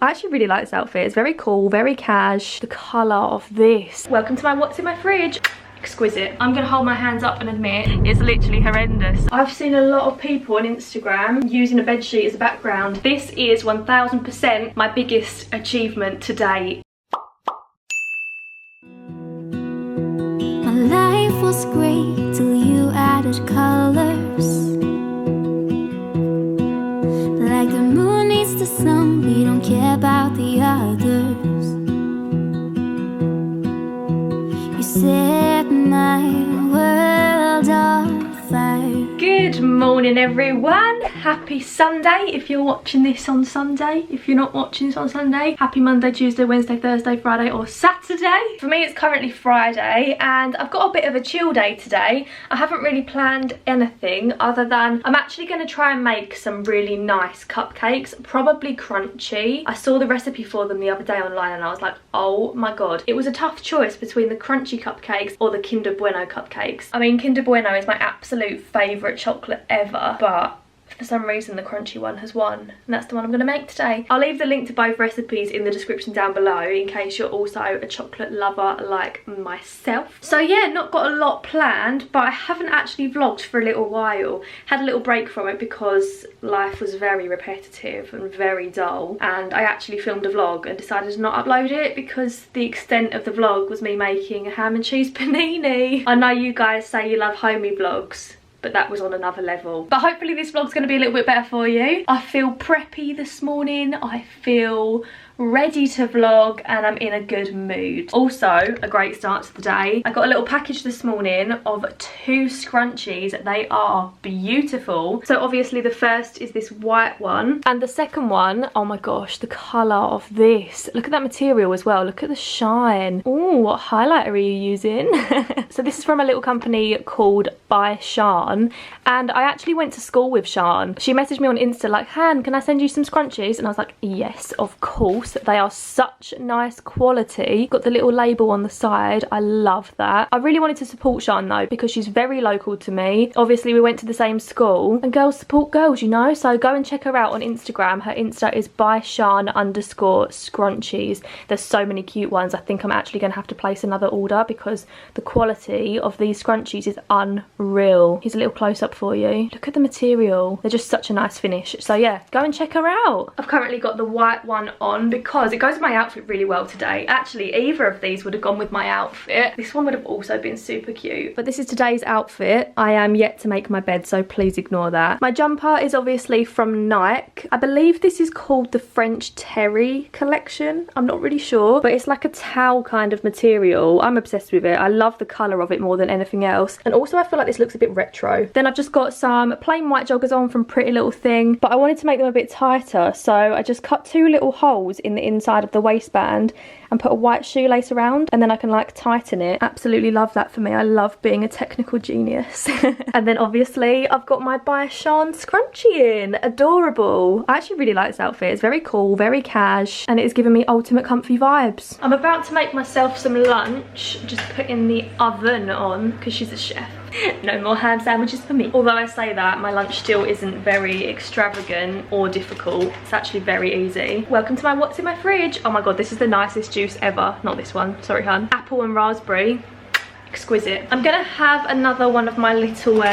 I actually really like this outfit. It's very cool, very cash. The colour of this. Welcome to my what's in my fridge. Exquisite. I'm gonna hold my hands up and admit it's literally horrendous. I've seen a lot of people on Instagram using a bedsheet as a background. This is 1000% my biggest achievement to date. My life was great till you added colors. Like the moon needs the sun, we don't care about the others. You set my world on fire. Good morning everyone. Happy Sunday if you're watching this on Sunday. If you're not watching this on Sunday, happy Monday, Tuesday, Wednesday, Thursday, Friday or Saturday. For me it's currently Friday and I've got a bit of a chill day today. I haven't really planned anything other than I'm actually going to try and make some really nice cupcakes, probably crunchy. I saw the recipe for them the other day online and I was like, oh my god. It was a tough choice between the crunchy cupcakes or the Kinder Bueno cupcakes. I mean, Kinder Bueno is my absolute favourite chocolate ever, but for some reason the crunchy one has won and that's the one I'm going to make today. I'll leave the link to both recipes in the description down below in case you're also a chocolate lover like myself. So yeah, not got a lot planned, but I haven't actually vlogged for a little while. Had a little break from it because life was very repetitive and very dull, and I actually filmed a vlog and decided to not upload it because the extent of the vlog was me making a ham and cheese panini. I know you guys say you love homey vlogs, but that was on another level. But hopefully this vlog's going to be a little bit better for you. I feel preppy this morning. I feel ready to vlog and I'm in a good mood. Also, a great start to the day. I got a little package this morning of 2 scrunchies. They are beautiful. So obviously the first is this white one and the second one, oh my gosh, the colour of this. Look at that material as well. Look at the shine. Oh, what highlighter are you using? So this is from a little company called By Shan, and I actually went to school with Shan. She messaged me on Insta like, Han, can I send you some scrunchies? And I was like, yes, of course. They are such nice quality. Got the little label on the side. I love that. I really wanted to support Shan though because she's very local to me. Obviously we went to the same school and girls support girls, you know, so go and check her out on Instagram. Her Insta is byshan_scrunchies. There's so many cute ones. I think I'm actually going to have to place another order because the quality of these scrunchies is unreal. Here's a little close-up for you. Look at the material. They're just such a nice finish. So yeah, go and check her out. I've currently got the white one on because it goes with my outfit really well today. Actually, either of these would have gone with my outfit. This one would have also been super cute. But this is today's outfit. I am yet to make my bed, so please ignore that. My jumper is obviously from Nike. I believe this is called the French Terry collection. I'm not really sure, but it's like a towel kind of material. I'm obsessed with it. I love the colour of it more than anything else. And also I feel like this looks a bit retro. Then I've just got some plain white joggers on from Pretty Little Thing, but I wanted to make them a bit tighter, so I just cut 2 little holes in the inside of the waistband and put a white shoelace around, and then I can like tighten it. Absolutely love that for me. I love being a technical genius. And then obviously I've got my By Shan scrunchie in. Adorable. I actually really like this outfit. It's very cool, very cash, and it is giving me ultimate comfy vibes. I'm about to make myself some lunch, just putting the oven on because she's a chef. No more ham sandwiches for me. Although I say that, my lunch still isn't very extravagant or difficult. It's actually very easy. Welcome to my what's in my fridge. Oh my god, this is the nicest juice ever. Not this one, sorry hun. Apple and raspberry. Exquisite. I'm gonna have another one of my little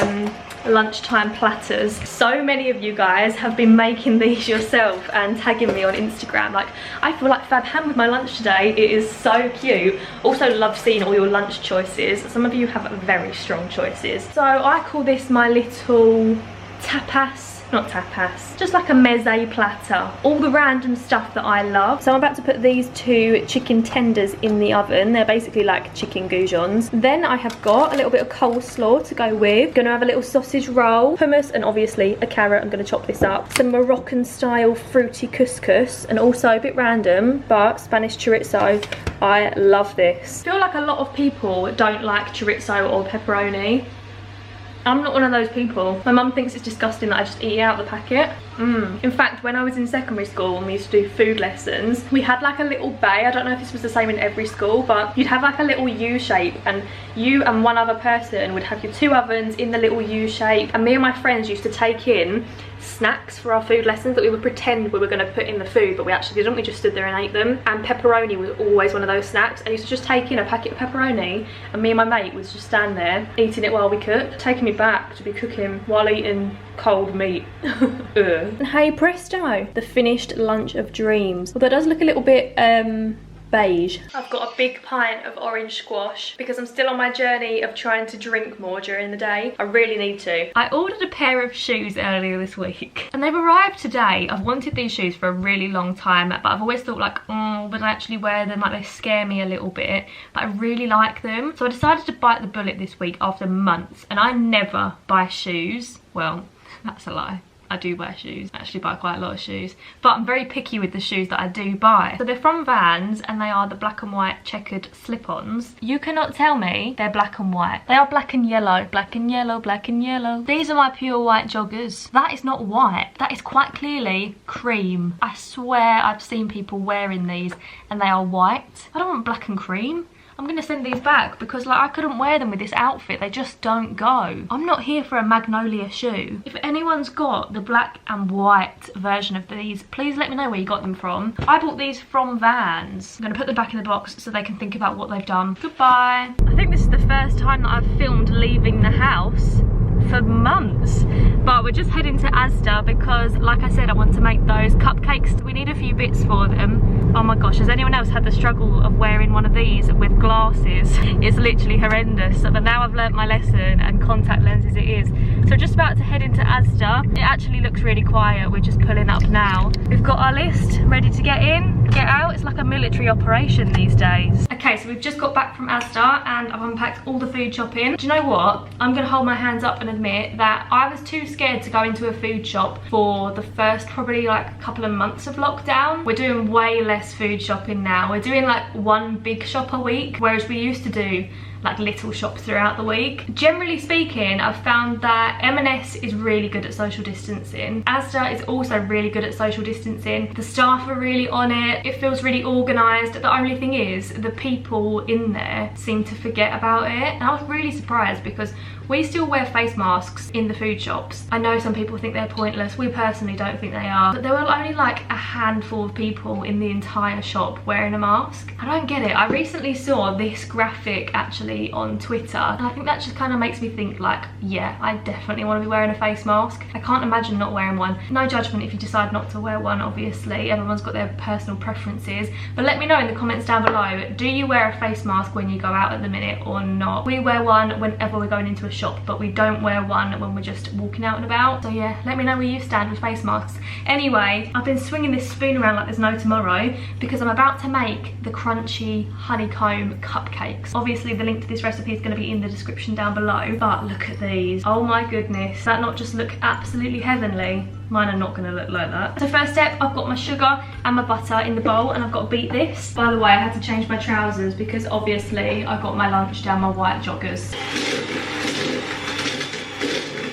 lunchtime platters. So many of you guys have been making these yourself and tagging me on Instagram. Like, I feel like Fab Ham with my lunch today. It is so cute. Also love seeing all your lunch choices. Some of you have very strong choices. So I call this my little tapas. Not tapas, just like a meze platter. All the random stuff that I love. So I'm about to put these 2 chicken tenders in the oven. They're basically like chicken goujons. Then I have got a little bit of coleslaw to go with. Gonna have a little sausage roll, hummus, and obviously a carrot. I'm gonna chop this up. Some Moroccan style fruity couscous, and also a bit random, but Spanish chorizo. I love this. I feel like a lot of people don't like chorizo or pepperoni. I'm not one of those people. My mum thinks it's disgusting that I just eat out the packet. In fact, when I was in secondary school and we used to do food lessons, we had like a little bay. I don't know if this was the same in every school, but you'd have like a little U shape, and you and one other person would have your 2 ovens in the little U shape, and me and my friends used to take in snacks for our food lessons that we would pretend we were going to put in the food, but we actually didn't. We just stood there and ate them. And pepperoni was always one of those snacks. I used to just take in a packet of pepperoni, and me and my mate would just stand there eating it while we cooked, taking me back to be cooking while eating cold meat. And hey presto, the finished lunch of dreams. Although it does look a little bit beige. I've got a big pint of orange squash because I'm still on my journey of trying to drink more during the day. I really need to. I ordered a pair of shoes earlier this week and they've arrived today. I've wanted these shoes for a really long time, but I've always thought like, oh, would I actually wear them? Like, they scare me a little bit, but I really like them. So I decided to bite the bullet this week after months, and I never buy shoes. Well, that's a lie. I do wear shoes. I actually buy quite a lot of shoes, but I'm very picky with the shoes that I do buy. So they're from Vans, and they are the black and white checkered slip-ons. You cannot tell me they're black and white. They are black and yellow. Black and yellow, black and yellow. These are my pure white joggers. That is not white. That is quite clearly cream. I swear I've seen people wearing these and they are white. I don't want black and cream. I'm gonna send these back because like I couldn't wear them with this outfit. They just don't go. I'm not here for a magnolia shoe. If anyone's got the black and white version of these, please let me know where you got them from. I bought these from Vans. I'm gonna put them back in the box so they can think about what they've done. Goodbye. I think this is the first time that I've filmed leaving the house for months, but we're just heading to Asda because like I said, I want to make those cupcakes. We need a few bits for them. Oh my gosh, has anyone else had the struggle of wearing one of these with glasses? It's literally horrendous, but now I've learnt my lesson, and contact lenses it is. So just about to head into Asda. It actually looks really quiet. We're just pulling up now. We've got our list ready to get in, get out. It's like a military operation these days. Okay, so we've just got back from Asda and I've unpacked all the food shopping. Do you know what? I'm gonna hold my hands up and admit that I was too scared to go into a food shop for the first probably like couple of months of lockdown. We're doing way less food shopping now. We're doing like one big shop a week, whereas we used to do like little shops throughout the week. Generally speaking, I've found that M&S is really good at social distancing. Asda is also really good at social distancing. The staff are really on it. It feels really organised. The only thing is, the people in there seem to forget about it. And I was really surprised because we still wear face masks in the food shops. I know some people think they're pointless. We personally don't think they are. But there were only like a handful of people in the entire shop wearing a mask. I don't get it. I recently saw this graphic actually on Twitter, and I think that just kind of makes me think like, yeah, I definitely want to be wearing a face mask. I can't imagine not wearing one. No judgment if you decide not to wear one, obviously. Everyone's got their personal preferences. But let me know in the comments down below, do you wear a face mask when you go out at the minute or not? We wear one whenever we're going into a shop, but we don't wear one when we're just walking out and about. So yeah, let me know where you stand with face masks. Anyway, I've been swinging this spoon around like there's no tomorrow because I'm about to make the crunchy honeycomb cupcakes. Obviously the link to this recipe is going to be in the description down below, but look at these. Oh my goodness, does that not just look absolutely heavenly? Mine are not going to look like that. So first step, I've got my sugar and my butter in the bowl, and I've got to beat this. By the way, I had to change my trousers because obviously I got my lunch down my white joggers.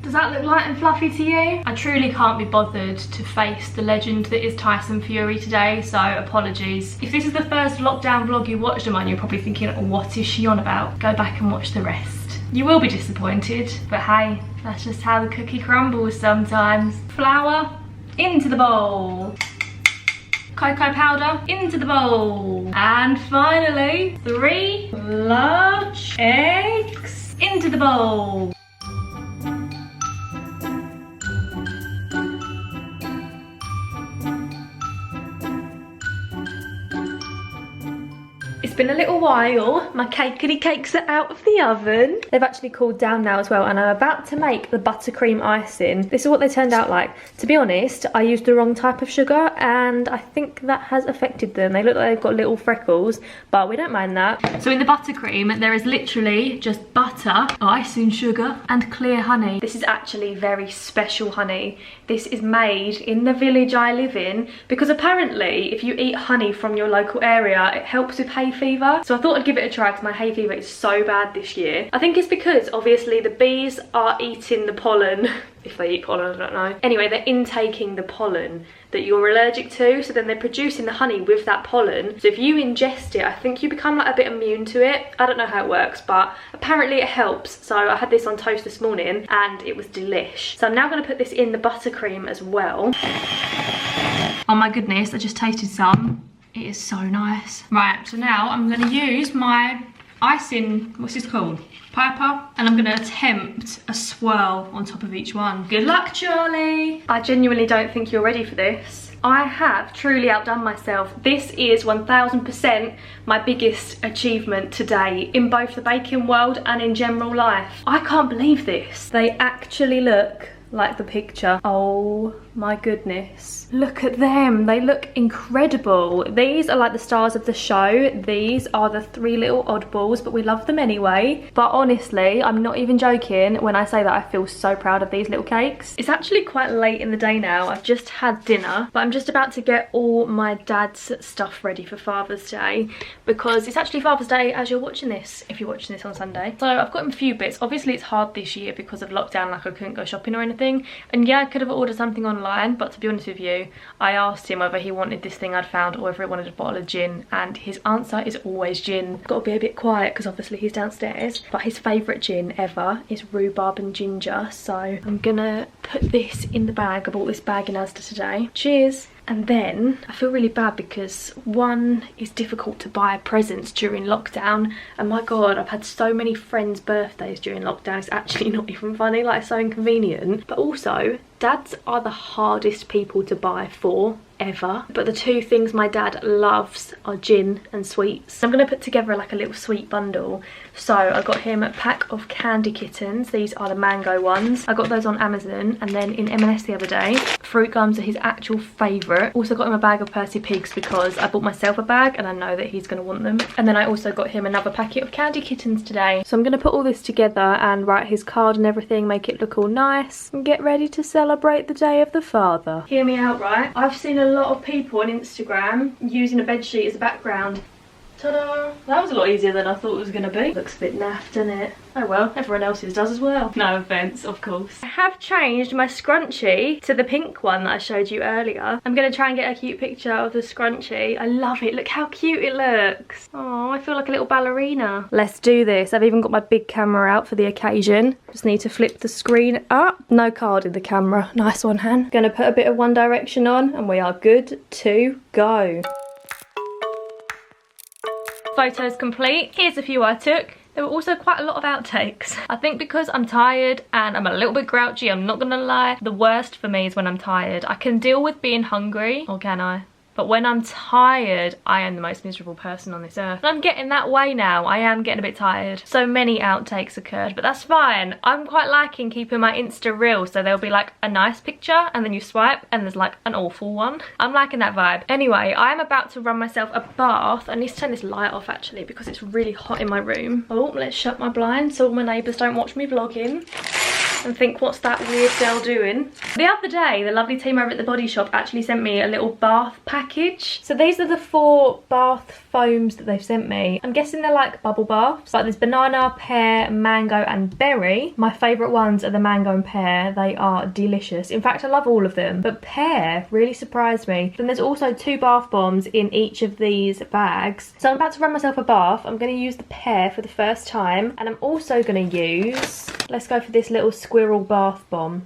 Does that look light and fluffy to you? I truly can't be bothered to face the legend that is Tyson Fury today, so apologies. If this is the first lockdown vlog you watched of mine, you're probably thinking, what is she on about? Go back and watch the rest. You will be disappointed, but hey, that's just how the cookie crumbles sometimes. Flour into the bowl. Cocoa powder into the bowl. And finally, 3 large eggs into the bowl. It's been a little while. My cakes are out of the oven. They've actually cooled down now as well, and I'm about to make the buttercream icing. This is what they turned out like. To be honest, I used the wrong type of sugar, and I think that has affected them. They look like they've got little freckles, but we don't mind that. So in the buttercream, there is literally just butter, icing sugar, and clear honey. This is actually very special honey. This is made in the village I live in, because apparently if you eat honey from your local area, it helps with hay fever. So I thought I'd give it a try because my hay fever is so bad this year. I think it's because obviously the bees are eating the pollen. If they eat pollen, I don't know. Anyway, they're intaking the pollen that you're allergic to, so then they're producing the honey with that pollen. So if you ingest it, I think you become like a bit immune to it. I don't know how it works, but apparently it helps. So I had this on toast this morning and it was delish. So I'm now going to put this in the buttercream as well. Oh my goodness, I just tasted some. It is so nice. Right, so now I'm going to use my icing, what's this called? Piper, and I'm gonna attempt a swirl on top of each one. Good luck, Charlie. I genuinely don't think you're ready for this. I have truly outdone myself. This is 1000% my biggest achievement today in both the baking world and in general life. I can't believe this. They actually look like the picture. Oh my goodness. Look at them. They look incredible. These are like the stars of the show. These are the three little oddballs, but we love them anyway. But honestly, I'm not even joking when I say that I feel so proud of these little cakes. It's actually quite late in the day now. I've just had dinner, but I'm just about to get all my dad's stuff ready for Father's Day because it's actually Father's Day as you're watching this, if you're watching this on Sunday. So I've got him a few bits. Obviously it's hard this year because of lockdown, like I couldn't go shopping or anything. And yeah, I could have ordered something online, but to be honest with you, I asked him whether he wanted this thing I'd found or whether he wanted a bottle of gin, and his answer is always gin. Got to be a bit quiet because obviously he's downstairs, but his favourite gin ever is rhubarb and ginger, so I'm gonna put this in the bag. I bought this bag in Asda today. Cheers. And then I feel really bad because one, it's difficult to buy presents during lockdown, and my god, I've had so many friends' birthdays during lockdown, it's actually not even funny, like it's so inconvenient. But also, dads are the hardest people to buy for ever, but the two things my dad loves are gin and sweets. I'm gonna put together like a little sweet bundle. So I got him a pack of candy kittens. These are the mango ones. I got those on Amazon, and then in M&S the other day, fruit gums are his actual favourite. Also got him a bag of Percy Pigs because I bought myself a bag and I know that he's gonna want them. And then I also got him another packet of candy kittens today. So I'm gonna put all this together and write his card and everything, make it look all nice, and get ready to celebrate the day of the father. Hear me out, right? I've seen a lot of people on Instagram using a bedsheet as a background. Ta-da! That was a lot easier than I thought it was going to be. Looks a bit naff, doesn't it? Oh well, everyone else's does as well. No offence, of course. I have changed my scrunchie to the pink one that I showed you earlier. I'm going to try and get a cute picture of the scrunchie. I love it. Look how cute it looks. Oh, I feel like a little ballerina. Let's do this. I've even got my big camera out for the occasion. Just need to flip the screen up. No card in the camera. Nice one, Han. Going to put a bit of One Direction on and we are good to go. Photos complete. Here's a few I took. There were also quite a lot of outtakes. I think because I'm tired and I'm a little bit grouchy, I'm not gonna lie, the worst for me is when I'm tired. I can deal with being hungry, or can I? But when I'm tired, I am the most miserable person on this earth. And I'm getting that way now. I am getting a bit tired. So many outtakes occurred, but that's fine. I'm quite liking keeping my Insta real. So there'll be like a nice picture and then you swipe and there's like an awful one. I'm liking that vibe. Anyway, I'm about to run myself a bath. I need to turn this light off actually because it's really hot in my room. Oh, let's shut my blinds so all my neighbours don't watch me vlogging and think, what's that weird girl doing? The other day, the lovely team over at the Body Shop actually sent me a little bath package. So these are the 4 bath foams that they've sent me. I'm guessing they're like bubble baths. Like there's banana, pear, mango and berry. My favourite ones are the mango and pear. They are delicious. In fact, I love all of them. But pear really surprised me. Then there's also 2 bath bombs in each of these bags. So I'm about to run myself a bath. I'm going to use the pear for the first time. And I'm also going to use, let's go for this little squirrel bath bomb.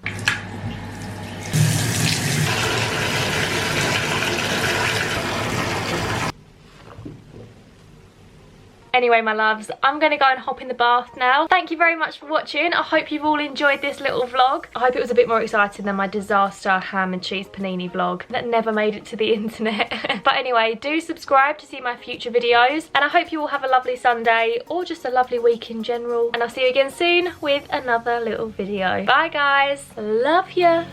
Anyway, my loves, I'm going to go and hop in the bath now. Thank you very much for watching. I hope you've all enjoyed this little vlog. I hope it was a bit more exciting than my disaster ham and cheese panini vlog that never made it to the internet. But anyway, do subscribe to see my future videos. And I hope you all have a lovely Sunday or just a lovely week in general. And I'll see you again soon with another little video. Bye, guys. Love ya.